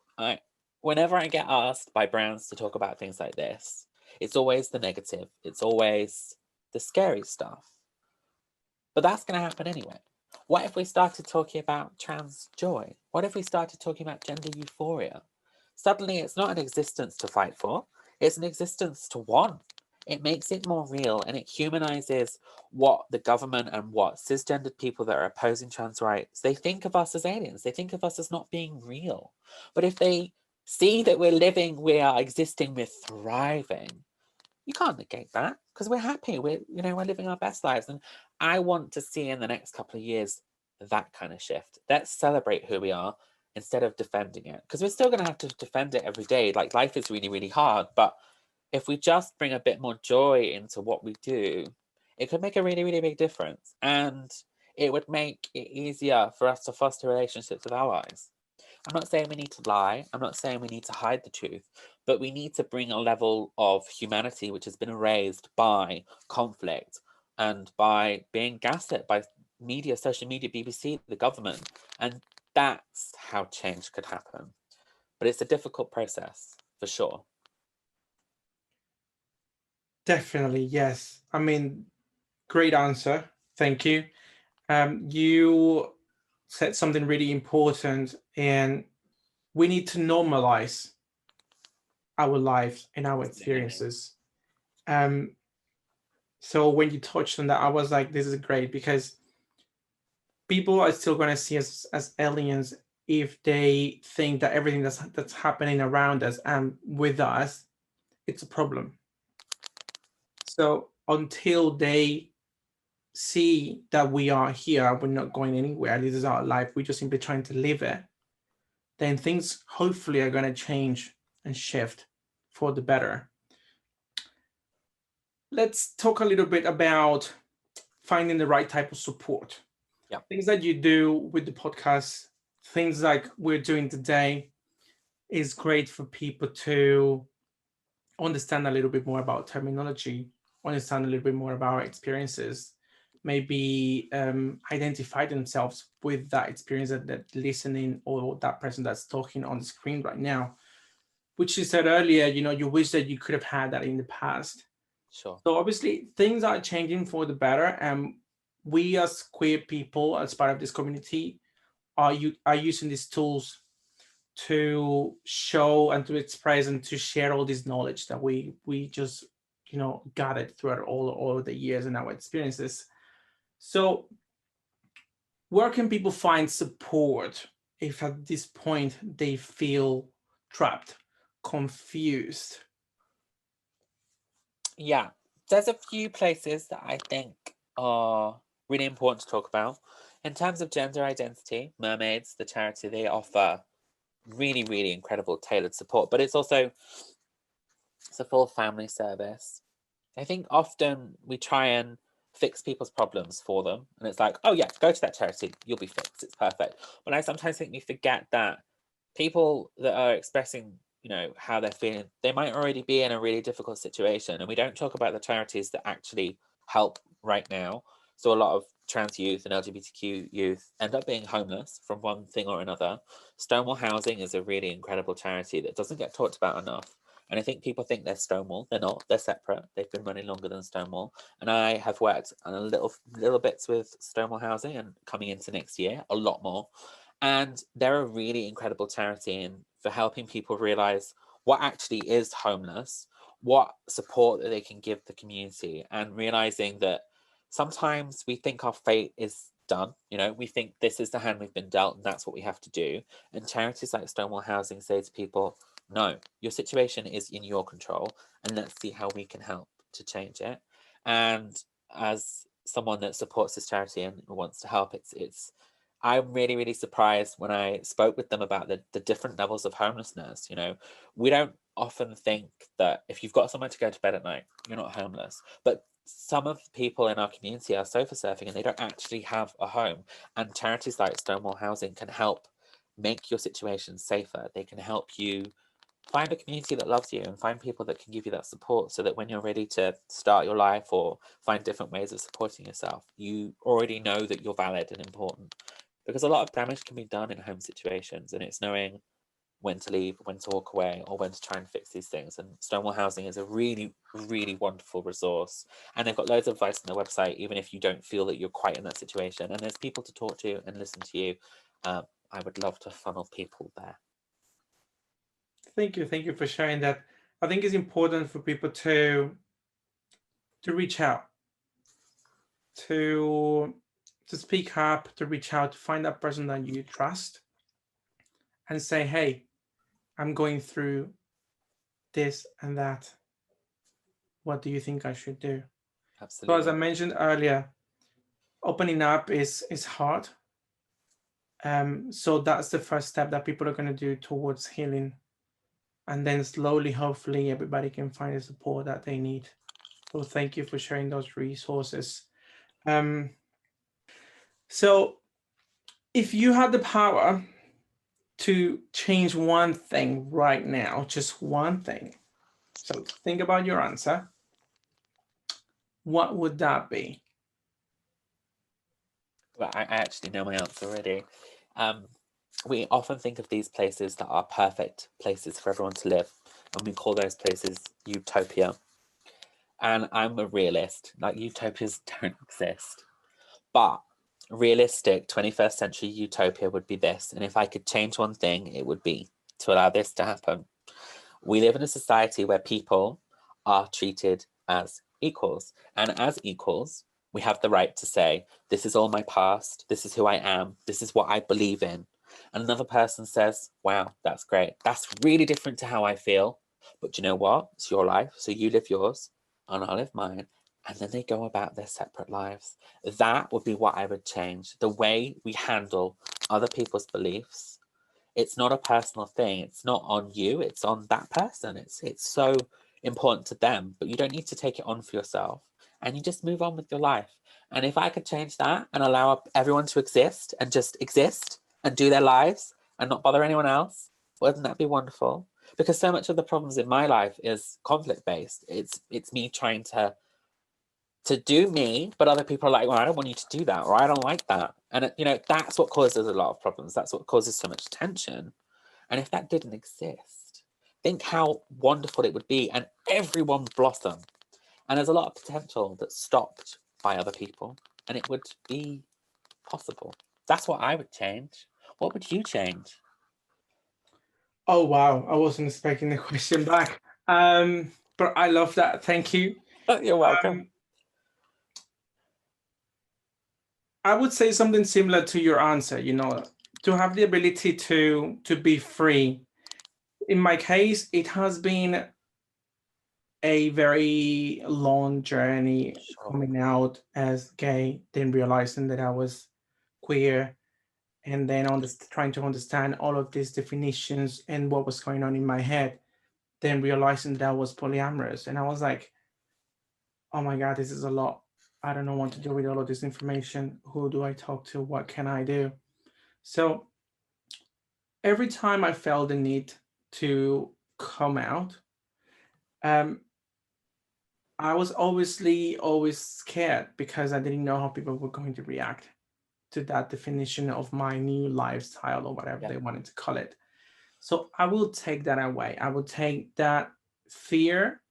Whenever I get asked by brands to talk about things like this, it's always the negative, it's always the scary stuff. But that's going to happen anyway. What if we started talking about trans joy? What if we started talking about gender euphoria? Suddenly, it's not an existence to fight for, it's an existence to want. It makes it more real and it humanizes what the government and what cisgendered people that are opposing trans rights, they think of us as aliens. They think of us as not being real. But if they see that we're living, we are existing, we're thriving, you can't negate that because we're happy. We're living our best lives. And I want to see in the next couple of years that kind of shift. Let's celebrate who we are instead of defending it, because we're still going to have to defend it every day. Like, life is really, really hard. But if we just bring a bit more joy into what we do, it could make a really, really big difference. And it would make it easier for us to foster relationships with allies. I'm not saying we need to lie. I'm not saying we need to hide the truth, but we need to bring a level of humanity which has been erased by conflict and by being gaslit by media, social media, BBC, the government. And that's how change could happen. But it's a difficult process, for sure. Definitely, yes. I mean, great answer. Thank you. You said something really important, and we need to normalize our lives and our experiences. So when you touched on that, I was like, this is great, because people are still going to see us as aliens if they think that everything that's happening around us and with us, it's a problem. So until they see that we are here, we're not going anywhere, this is our life, we're just simply trying to live it, then things hopefully are going to change and shift for the better. Let's talk a little bit about finding the right type of support. Yeah. Things that you do with the podcast, things like we're doing today, is great for people to understand a little bit more about terminology, understand a little bit more about our experiences. maybe identify themselves with that experience, that listening, or that person that's talking on the screen right now, which you said earlier, you wish that you could have had that in the past. Sure. So obviously things are changing for the better, and we as queer people, as part of this community, are using these tools to show and to express and to share all this knowledge that we just gathered throughout all the years and our experiences. So where can people find support if at this point they feel trapped, confused? Yeah, there's a few places that I think are really important to talk about. In terms of gender identity, Mermaids, the charity, they offer really, really incredible tailored support, but it's a full family service. I think often we try and fix people's problems for them, and it's like, oh yeah, go to that charity, you'll be fixed, it's perfect. But I sometimes think we forget that people that are expressing how they're feeling, they might already be in a really difficult situation, and we don't talk about the charities that actually help right now. So a lot of trans youth and LGBTQ youth end up being homeless from one thing or another. Stonewall Housing is a really incredible charity that doesn't get talked about enough. And I think people think they're Stonewall. They're not. They're separate. They've been running longer than Stonewall. And I have worked on a little bits with Stonewall Housing, and coming into next year, a lot more. And they're a really incredible charity in for helping people realize what actually is homeless, what support that they can give the community, and realizing that sometimes we think our fate is done. We think this is the hand we've been dealt and that's what we have to do. And charities like Stonewall Housing say to people, no, your situation is in your control, and let's see how we can help to change it. And as someone that supports this charity and wants to help, I'm really, really surprised when I spoke with them about the different levels of homelessness. We don't often think that if you've got somewhere to go to bed at night, you're not homeless. But some of the people in our community are sofa surfing and they don't actually have a home. And charities like Stonewall Housing can help make your situation safer. They can help you find a community that loves you and find people that can give you that support, so that when you're ready to start your life or find different ways of supporting yourself, you already know that you're valid and important. Because a lot of damage can be done in home situations, and it's knowing when to leave, when to walk away, or when to try and fix these things. And Stonewall Housing is a really, really wonderful resource. And they've got loads of advice on their website, even if you don't feel that you're quite in that situation. And there's people to talk to and listen to you. I would love to funnel people there. Thank you for sharing that. I think it's important for people to reach out, to speak up, to reach out, to find that person that you trust and say, hey, I'm going through this and that. What do you think I should do? Absolutely. So as I mentioned earlier, opening up is hard. So that's the first step that people are going to do towards healing. And then slowly, hopefully, everybody can find the support that they need. So thank you for sharing those resources. So if you had the power to change one thing right now, just one thing, so think about your answer, what would that be? Well, I actually know my answer already. We often think of these places that are perfect places for everyone to live, and we call those places Utopia. And I'm a realist, like utopias don't exist. But realistic 21st century utopia would be this. And if I could change one thing, it would be to allow this to happen. We live in a society where people are treated as equals. And as equals, we have the right to say, this is all my past, this is who I am, this is what I believe in. And another person says, wow, that's great. That's really different to how I feel. But you know what? It's your life. So you live yours and I'll live mine. And then they go about their separate lives. That would be what I would change. The way we handle other people's beliefs. It's not a personal thing. It's not on you. It's on that person. It's so important to them, but you don't need to take it on for yourself. And you just move on with your life. And if I could change that and allow everyone to exist and just exist and do their lives and not bother anyone else, wouldn't that be wonderful? Because so much of the problems in my life is conflict based. It's me trying to to do me, but other people are like, well, I don't want you to do that, or I don't like that. And, you know, that's what causes a lot of problems. That's what causes so much tension. And if that didn't exist, think how wonderful it would be and everyone blossom. And there's a lot of potential that's stopped by other people, and it would be possible. That's what I would change. What would you change? Oh wow, I wasn't expecting the question back. But I love that. Thank you. You're welcome. I would say something similar to your answer, you know, to have the ability to be free. In my case, it has been a very long journey coming out as gay, then realizing that I was queer, and then trying to understand all of these definitions and what was going on in my head, then realizing that I was polyamorous. And I was like, oh my God, this is a lot. I don't know what to do with all of this information. Who do I talk to? What can I do? So every time I felt the need to come out, um, I was obviously always scared because I didn't know how people were going to react to that definition of my new lifestyle or whatever they wanted to call it. So I will take that away. I will take that fear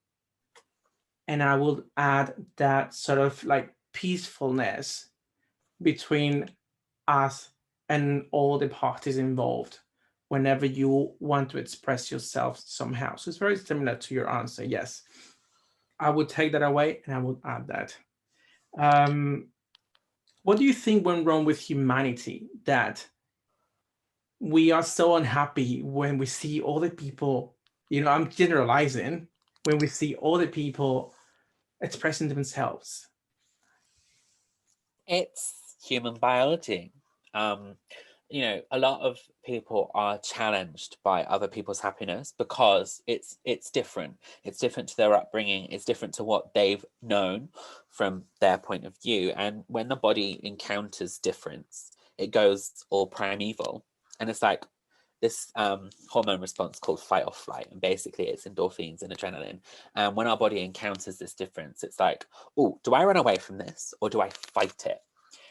and I will add that sort of like peacefulness between us and all the parties involved whenever you want to express yourself somehow. So it's very similar to your answer. Yes, I would take that away and I would add that. What do you think went wrong with humanity that we are so unhappy when we see all the people, you know, I'm generalizing, when we see all the people expressing themselves? It's human biology. You know, a lot of people are challenged by other people's happiness because it's different. It's different to their upbringing. It's different to what they've known from their point of view. And when the body encounters difference, it goes all primeval. And it's like this hormone response called fight or flight. And basically it's endorphins and adrenaline. And when our body encounters this difference, it's like, oh, do I run away from this or do I fight it?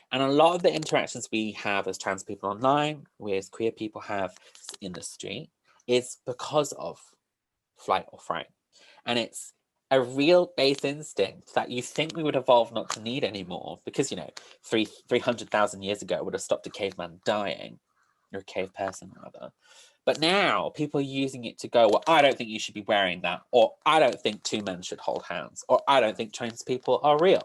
And a lot of the interactions we have as trans people online, we as queer people have in the street, is because of flight or fright. And it's a real base instinct that you think we would evolve not to need anymore because, you know, 300,000 years ago would have stopped a caveman dying, or a cave person rather. But now people are using it to go, well, I don't think you should be wearing that, or I don't think two men should hold hands, or I don't think trans people are real.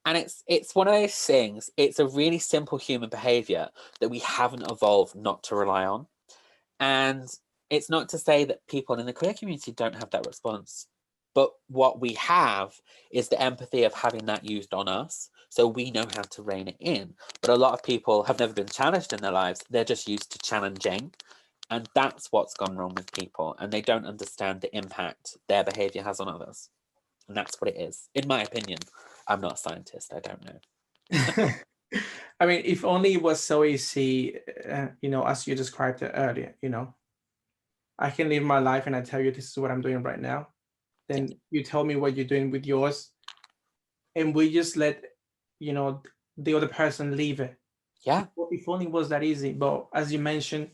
And it's one of those things, it's a really simple human behavior that we haven't evolved not to rely on. And it's not to say that people in the queer community don't have that response. But what we have is the empathy of having that used on us. So we know how to rein it in. But a lot of people have never been challenged in their lives. They're just used to challenging. And that's what's gone wrong with people. And they don't understand the impact their behavior has on others. And that's what it is, in my opinion. I'm not a scientist, I don't know. I mean, if only it was so easy, you know, as you described it earlier, you know, I can live my life and I tell you this is what I'm doing right now. Then you tell me what you're doing with yours. And we just let, you know, the other person leave it. Yeah. If only it was that easy. But as you mentioned,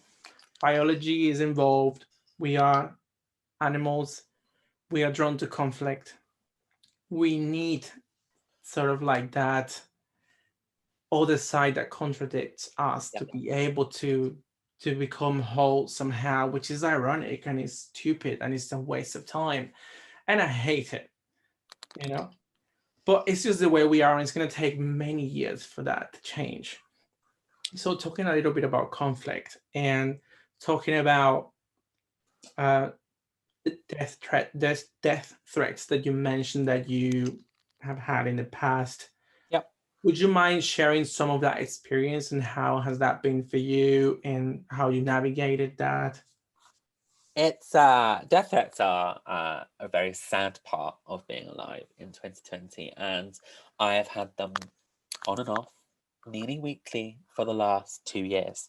biology is involved. We are animals. We are drawn to conflict. We need sort of like that other side that contradicts us to be able to become whole somehow, which is ironic and it's stupid and it's a waste of time. And I hate it, you know? But it's just the way we are, and it's going to take many years for that to change. So talking a little bit about conflict and talking about the death threats that you mentioned that you have had in the past. Yep. Would you mind sharing some of that experience and how has that been for you and how you navigated that? It's death threats are a very sad part of being alive in 2020, and I have had them on and off nearly weekly for the last 2 years.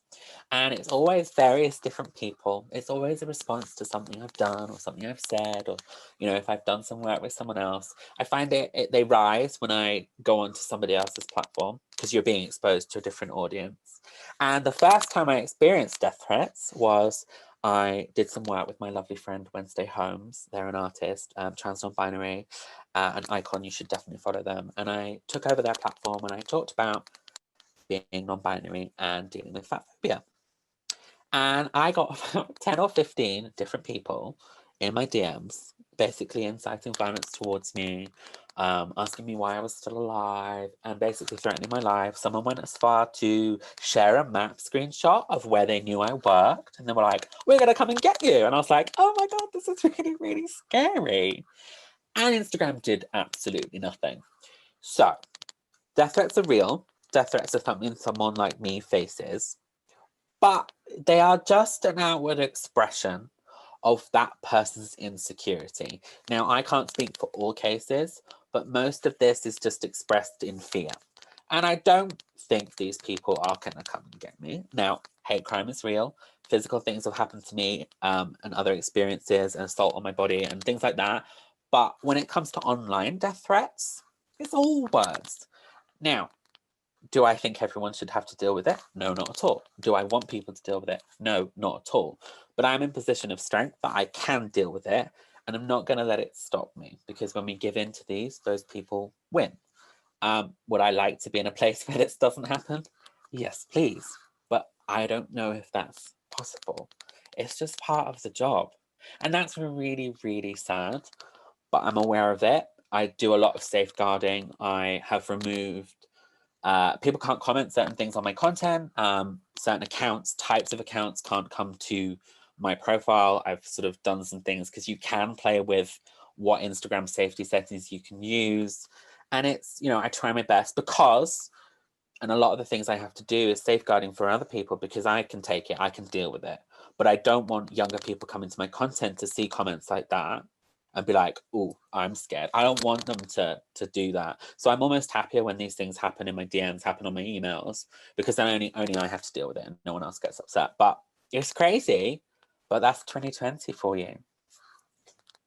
And it's always various different people. It's always a response to something I've done or something I've said, or, you know, if I've done some work with someone else. I find they rise when I go onto somebody else's platform because you're being exposed to a different audience. And the first time I experienced death threats was I did some work with my lovely friend Wednesday Holmes. They're an artist, trans non-binary, an icon. You should definitely follow them. And I took over their platform and I talked about being non-binary and dealing with fat phobia. And I got about 10 or 15 different people in my DMs, basically inciting violence towards me, asking me why I was still alive, and basically threatening my life. Someone went as far to share a map screenshot of where they knew I worked, and they were like, "We're going to come and get you." And I was like, "Oh my God, this is really, really scary." And Instagram did absolutely nothing. So, death threats are real. Death threats are something someone like me faces, but they are just an outward expression of that person's insecurity. Now, I can't speak for all cases, but most of this is just expressed in fear. And I don't think these people are going to come and get me. Now, hate crime is real. Physical things have happened to me, and other experiences, and assault on my body, and things like that. But when it comes to online death threats, it's all words. Now, do I think everyone should have to deal with it? No, not at all. Do I want people to deal with it? No, not at all. But I'm in a position of strength that I can deal with it, and I'm not going to let it stop me, because when we give in to those people win. Would I like to be in a place where this doesn't happen? Yes, please. But I don't know if that's possible. It's just part of the job. And that's really, really sad. But I'm aware of it. I do a lot of safeguarding. I have removed people can't comment certain things on my content. Certain accounts, types of accounts can't come to my profile. I've sort of done some things because you can play with what Instagram safety settings you can use. And it's, you know, I try my best because, and a lot of the things I have to do is safeguarding for other people because I can take it, I can deal with it. But I don't want younger people coming to my content to see comments like that and be like, "Oh, I'm scared." I don't want them to do that. So I'm almost happier when these things happen in my DMs, happen on my emails, because then only I have to deal with it and no one else gets upset. But it's crazy, but that's 2020 for you.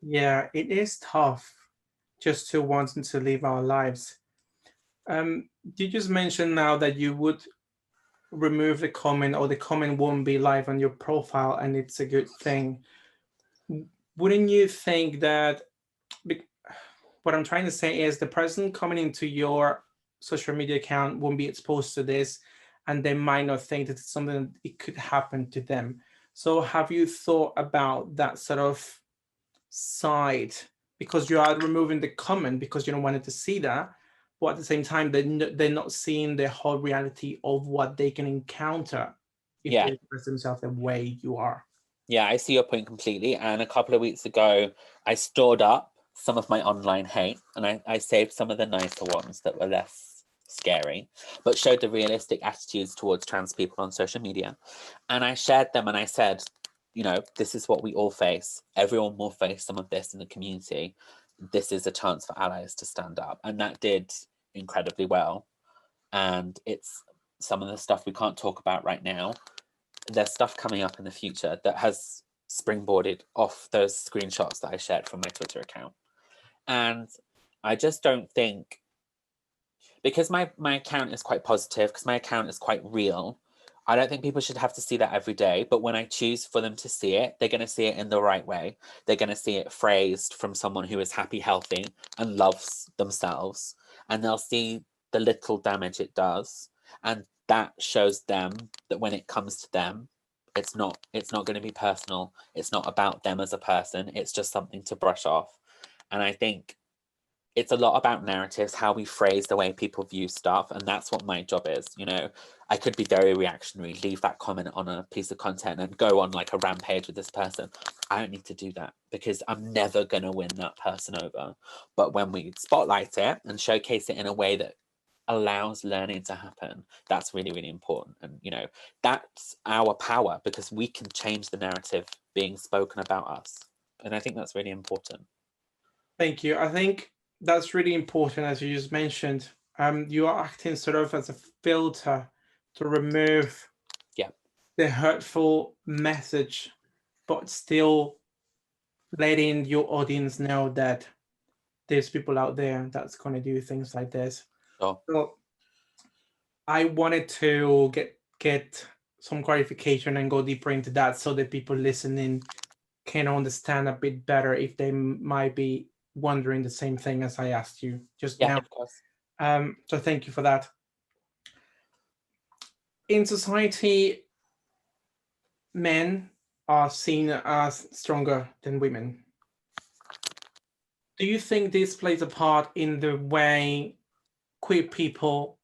Yeah, it is tough just to wanting to live our lives. You just mentioned now that you would remove the comment or the comment won't be live on your profile, and it's a good thing. Wouldn't you think that what I'm trying to say is the person coming into your social media account won't be exposed to this, and they might not think that it's something that it could happen to them. So have you thought about that sort of side? Because you are removing the comment because you don't want it to see that, but at the same time, they're not seeing the whole reality of what they can encounter if Yeah. they express themselves the way you are. Yeah, I see your point completely. And a couple of weeks ago, I stored up some of my online hate and I saved some of the nicer ones that were less scary, but showed the realistic attitudes towards trans people on social media. And I shared them and I said, you know, this is what we all face. Everyone will face some of this in the community. This is a chance for allies to stand up. And that did incredibly well. And it's some of the stuff we can't talk about right now. There's stuff coming up in the future that has springboarded off those screenshots that I shared from my Twitter account. And I just don't think, because my account is quite positive, because my account is quite real, I don't think people should have to see that every day. But when I choose for them to see it, they're going to see it in the right way. They're going to see it phrased from someone who is happy, healthy, and loves themselves. And they'll see the little damage it does. And that shows them that when it comes to them, it's not going to be personal. It's not about them as a person. It's just something to brush off. And I think it's a lot about narratives, how we phrase the way people view stuff. And that's what my job is. You know, I could be very reactionary, leave that comment on a piece of content and go on like a rampage with this person. I don't need to do that because I'm never going to win that person over. But when we spotlight it and showcase it in a way that allows learning to happen, that's really, really important. And, you know, that's our power because we can change the narrative being spoken about us. And I think that's really important. Thank you. I think that's really important, as you just mentioned. you are acting sort of as a filter to remove the hurtful message, but still letting your audience know that there's people out there that's going to do things like this. Sure. So I wanted to get some clarification and go deeper into that so that people listening can understand a bit better if they might be wondering the same thing as I asked you just now. Of course. So thank you for that. In society, men are seen as stronger than women. Do you think this plays a part in the way queer people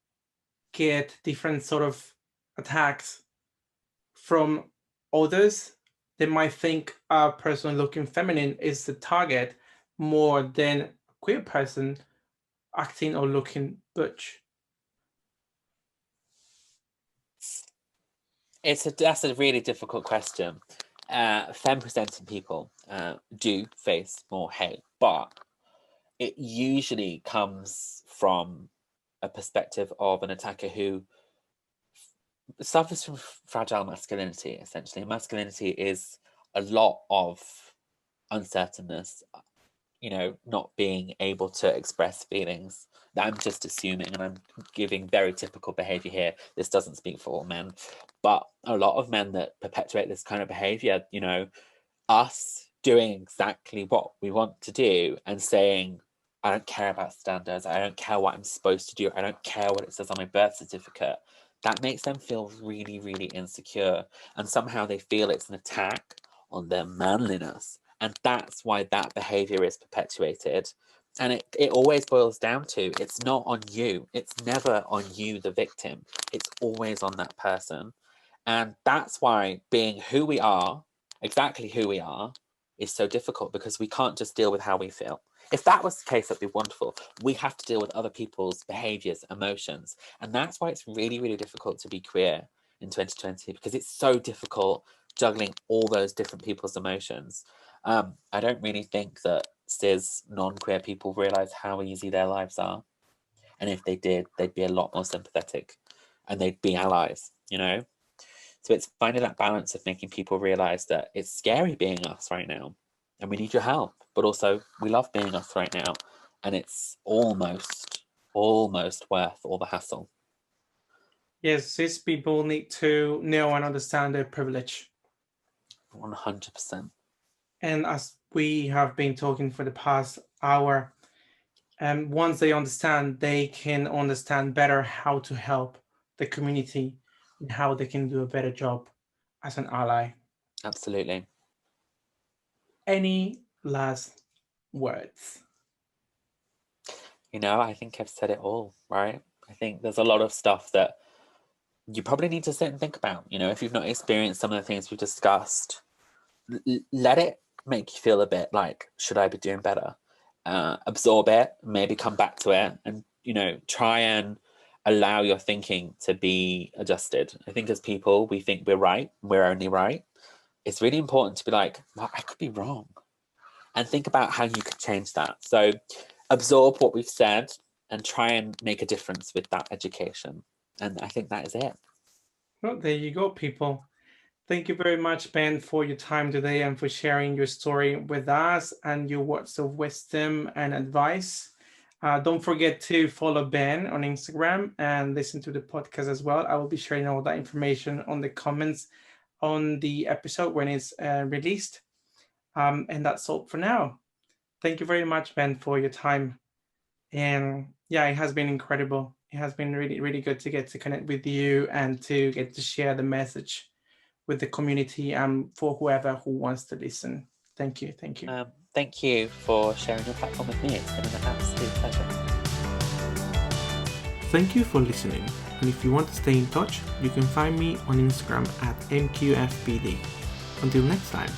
get different sort of attacks from others? They might think a person looking feminine is the target more than a queer person acting or looking butch. That's a really difficult question. Femme presenting people do face more hate, but it usually comes from a perspective of an attacker who suffers from fragile masculinity, essentially. Masculinity is a lot of uncertainness, not being able to express feelings. I'm just assuming, and I'm giving very typical behavior here. This doesn't speak for all men, but a lot of men that perpetuate this kind of behavior, us doing exactly what we want to do and saying, I don't care about standards, I don't care what I'm supposed to do, I don't care what it says on my birth certificate, that makes them feel really, really insecure. And somehow they feel it's an attack on their manliness. And that's why that behavior is perpetuated. And it always boils down to, it's not on you. It's never on you, the victim. It's always on that person. And that's why being who we are, exactly who we are, is so difficult, because we can't just deal with how we feel. If that was the case, that'd be wonderful. We have to deal with other people's behaviors, emotions. And that's why it's really, really difficult to be queer in 2020, because it's so difficult juggling all those different people's emotions. I don't really think that cis non-queer people realize how easy their lives are. And if they did, they'd be a lot more sympathetic and they'd be allies, So it's finding that balance of making people realize that it's scary being us right now and we need your help, but also we love being us right now. And it's almost worth all the hassle. Yes, cis people need to know and understand their privilege. 100%. And as we have been talking for the past hour, once they understand, they can understand better how to help the community and how they can do a better job as an ally. Absolutely. Any last words? I think I've said it all, right? I think there's a lot of stuff that you probably need to sit and think about. If you've not experienced some of the things we've discussed, let it make you feel a bit like, should I be doing better? Absorb it, maybe come back to it, and try and allow your thinking to be adjusted. I think as people, we think we're right, we're only right. It's really important to be like, well, I could be wrong, and think about how you could change that. So absorb what we've said and try and make a difference with that education. And I think that is it. Well, there you go, people. Thank you very much, Ben, for your time today and for sharing your story with us and your words of wisdom and advice. Don't forget to follow Ben on Instagram and listen to the podcast as well. I will be sharing all that information on the comments on the episode when it's released. And that's all for now. Thank you very much, Ben, for your time. And yeah, it has been incredible. It has been really, really good to get to connect with you and to get to share the message with the community and for whoever who wants to listen. Thank you. Thank you. Thank you for sharing your platform with me. It's been an absolute pleasure. Thank you for listening. And if you want to stay in touch, you can find me on Instagram at MQFBD. Until next time.